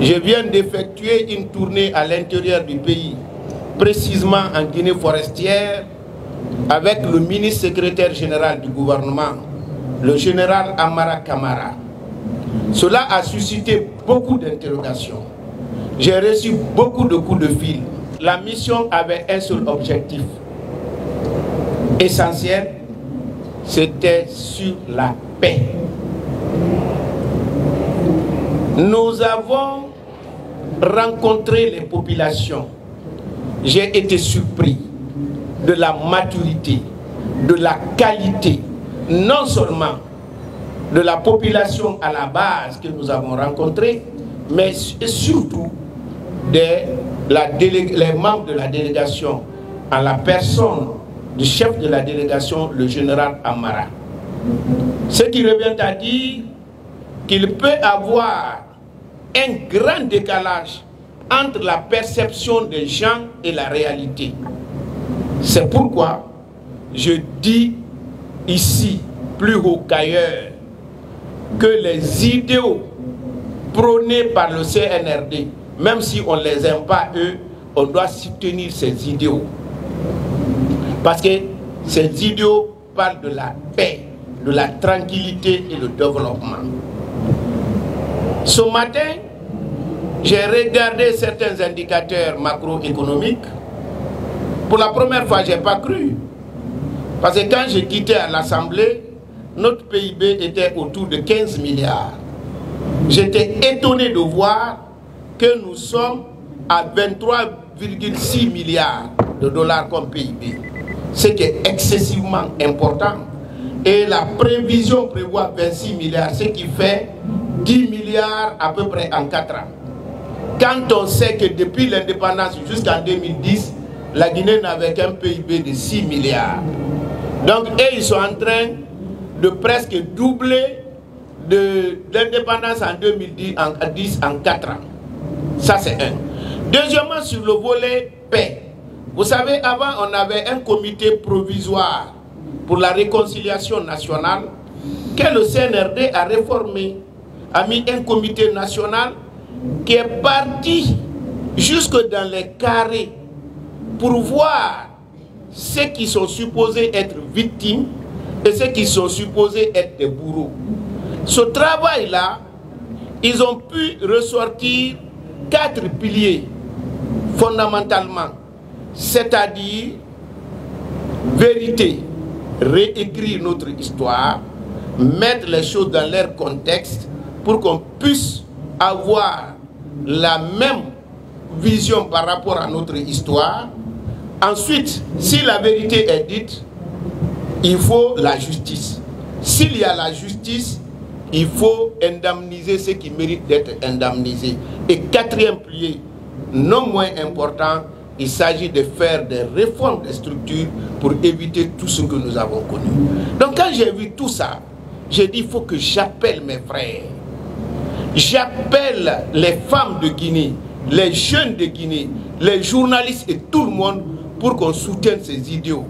Je viens d'effectuer une tournée à l'intérieur du pays, précisément en Guinée forestière, avec le ministre secrétaire général du gouvernement, le général Amara Kamara. Cela a suscité beaucoup d'interrogations. J'ai reçu beaucoup de coups de fil. La mission avait un seul objectif essentiel, c'était sur la paix. Nous avons rencontré les populations. J'ai été surpris de la maturité, de la qualité, non seulement de la population à la base que nous avons rencontrée, mais surtout les membres de la délégation, en la personne du chef de la délégation, le général Amara. Ce qui revient à dire qu'il peut avoir un grand décalage entre la perception des gens et la réalité. C'est pourquoi je dis ici, plus haut qu'ailleurs, que les idéaux prônés par le CNRD, même si on ne les aime pas eux, on doit soutenir ces idéaux. Parce que ces idéaux parlent de la paix, de la tranquillité et le développement. Ce matin, j'ai regardé certains indicateurs macroéconomiques. Pour la première fois, je n'ai pas cru. Parce que quand j'ai quitté à l'Assemblée, notre PIB était autour de 15 milliards. J'étais étonné de voir que nous sommes à 23,6 milliards de dollars comme PIB. Ce qui est excessivement important. Et la prévision prévoit 26 milliards, ce qui fait 10 milliards à peu près en 4 ans. Quand on sait que depuis l'indépendance jusqu'en 2010, la Guinée n'avait qu'un PIB de 6 milliards. Donc, ils sont en train de presque doubler de l'indépendance en 2010 en 4 ans. Ça, c'est un. Deuxièmement, sur le volet paix. Vous savez, avant, on avait un comité provisoire pour la réconciliation nationale que le CNRD a réformé, a mis un comité national qui est parti jusque dans les carrés pour voir ceux qui sont supposés être victimes et ceux qui sont supposés être des bourreaux. Ce travail-là, ils ont pu ressortir 4 piliers fondamentalement, c'est-à-dire vérité, réécrire notre histoire, mettre les choses dans leur contexte pour qu'on puisse avoir la même vision par rapport à notre histoire. Ensuite, si la vérité est dite, il faut la justice. S'il y a la justice, il faut indemniser ceux qui méritent d'être indemnisés. Et 4e pilier, non moins important, il s'agit de faire des réformes des structures pour éviter tout ce que nous avons connu. Donc quand j'ai vu tout ça, j'ai dit il faut que j'appelle mes frères. J'appelle les femmes de Guinée, les jeunes de Guinée, les journalistes et tout le monde pour qu'on soutienne ces idéaux.